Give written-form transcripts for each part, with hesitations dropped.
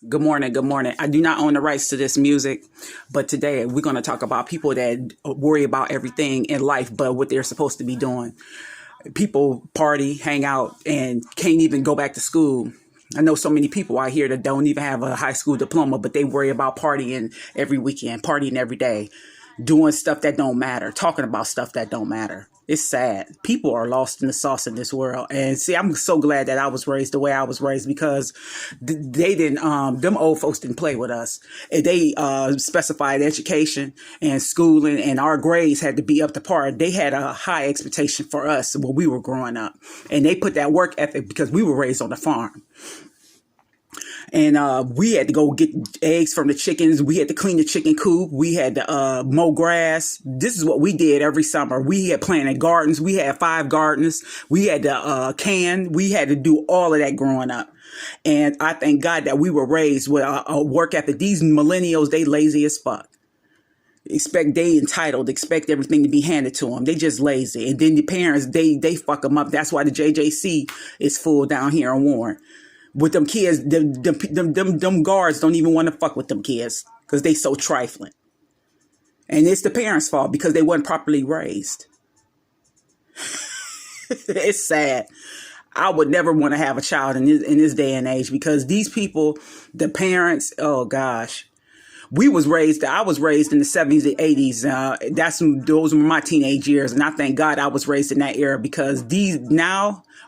Good morning. Good morning. I do not own the rights to this music, but today we're going to talk about people that worry about everything in life but what they're supposed to be doing. People party, hang out, and can't even go back to school. I know so many people out here that don't even have a high school diploma, but they worry about partying every weekend, partying every day, doing stuff that don't matter, talking about stuff that don't matter. It's sad. People are lost in the sauce in this world. And see, I'm so glad that I was raised the way I was raised because they didn't, them old folks didn't play with us. And they specified education and schooling, and our grades had to be up to par. They had a high expectation for us when we were growing up. And they put that work ethic because we were raised on the farm. And we had to go get eggs from the chickens. We had to clean the chicken coop. We had to mow grass. This is what we did every summer. We had planted gardens. We had 5 gardens. We had to can. We had to do all of that growing up. And I thank God that we were raised with a work ethic. These millennials, they lazy as fuck. They entitled, expect everything to be handed to them. They just lazy. And then the parents, they fuck them up. That's why the JJC is full down here in Warren. With them kids, them guards don't even want to fuck with them kids because they so trifling. And it's the parents' fault because they weren't properly raised. It's sad. I would never want to have a child in this day and age because these people, the parents, oh gosh. I was raised in the 70s and 80s. Those were my teenage years. And I thank God I was raised in that era because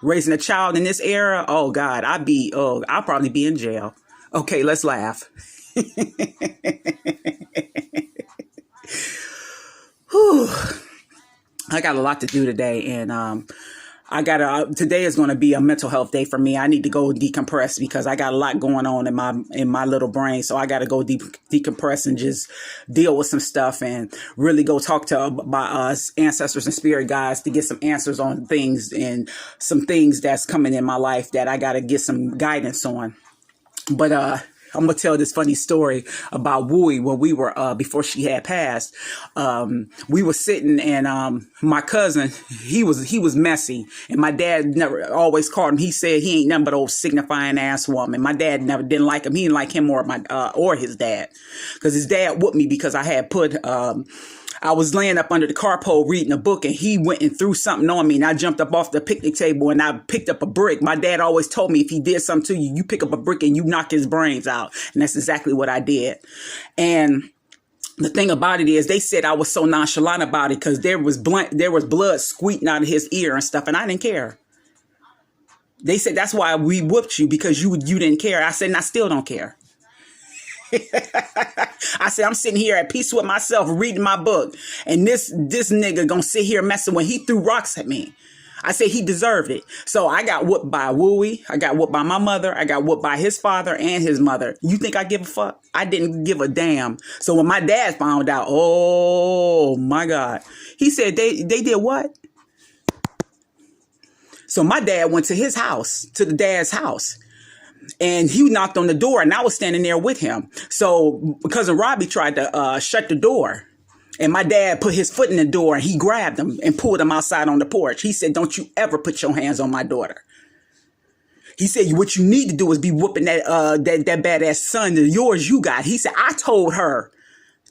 raising a child in this era, oh God, I'll probably be in jail. Okay, let's laugh. Whew. I got a lot to do today, and today is going to be a mental health day for me. I need to go decompress because I got a lot going on in my little brain. So I got to go decompress and just deal with some stuff and really go talk to my ancestors and spirit guides to get some answers on things and some things that's coming in my life that I got to get some guidance on. But I'm gonna tell this funny story about Wooey when we were before she had passed. We were sitting, and my cousin, he was messy, and my dad never always called him. He said he ain't nothing but old signifying ass woman. My dad never didn't like him. He didn't like him or his dad, because his dad whooped me because I had put. I was laying up under the car pole reading a book, and he went and threw something on me, and I jumped up off the picnic table and I picked up a brick. My dad always told me if he did something to you, you pick up a brick and you knock his brains out. And that's exactly what I did. And the thing about it is they said I was so nonchalant about it because there was blood squeaking out of his ear and stuff, and I didn't care. They said that's why we whooped you, because you didn't care. I said, and I still don't care. I said, I'm sitting here at peace with myself reading my book, and this nigga gonna sit here messing when he threw rocks at me. I said he deserved it. So I got whooped by Wooey. I got whooped by my mother. I got whooped by his father and his mother. You think I give a fuck? I didn't give a damn. So when my dad found out, oh my God, he said they did what? So my dad went to his house, to the dad's house. And he knocked on the door, and I was standing there with him. So cousin Robbie tried to shut the door, and my dad put his foot in the door, and he grabbed him and pulled him outside on the porch. He said, "Don't you ever put your hands on my daughter." He said, "What you need to do is be whooping that badass son of yours you got." He said, "I told her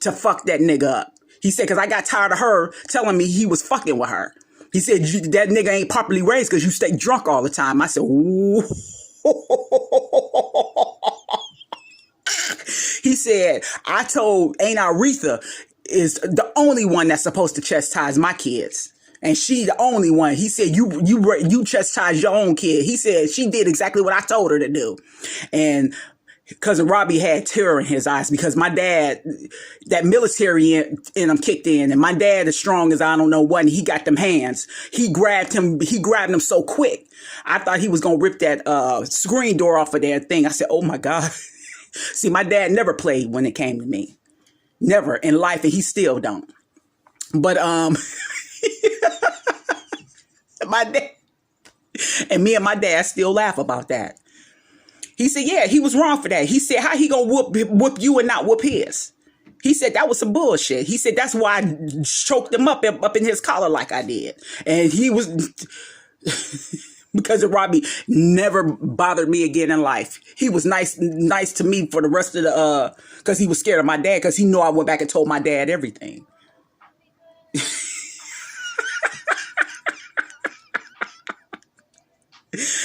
to fuck that nigga up." He said, "Because I got tired of her telling me he was fucking with her." He said, "That nigga ain't properly raised because you stay drunk all the time." I said, "Ooh." He said, "I told Aunt Aretha is the only one that's supposed to chastise my kids. And she the only one." He said, you chastise your own kid." He said, "She did exactly what I told her to do." And cousin Robbie had terror in his eyes because my dad, that military in him kicked in, and my dad as strong as I don't know what, and he got them hands. He grabbed him so quick. I thought he was going to rip that screen door off of that thing. I said, oh my God. See, my dad never played when it came to me. Never in life, and he still don't. But my dad, and me and my dad still laugh about that. He said, yeah, he was wrong for that. He said, how he gonna whoop you and not whoop his? He said that was some bullshit. He said that's why I choked him up in his collar like I did. And he was because of Robbie never bothered me again in life. He was nice to me for the rest of the because he was scared of my dad, because he knew I went back and told my dad everything.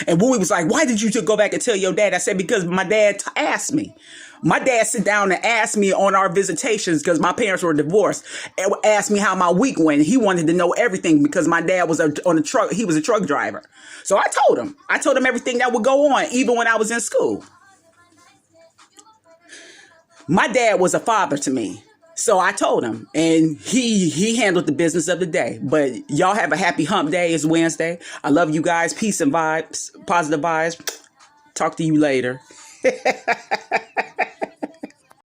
And Bowie was like, why did you go back and tell your dad? I said, because my dad asked me. My dad sit down and asked me on our visitations, because my parents were divorced, and asked me how my week went. He wanted to know everything because my dad was on a truck. He was a truck driver. So I told him. I told him everything that would go on, even when I was in school. My dad was a father to me. So I told him, and he handled the business of the day. But y'all have a happy hump day. It's Wednesday. I love you guys. Peace and vibes, positive vibes. Talk to you later.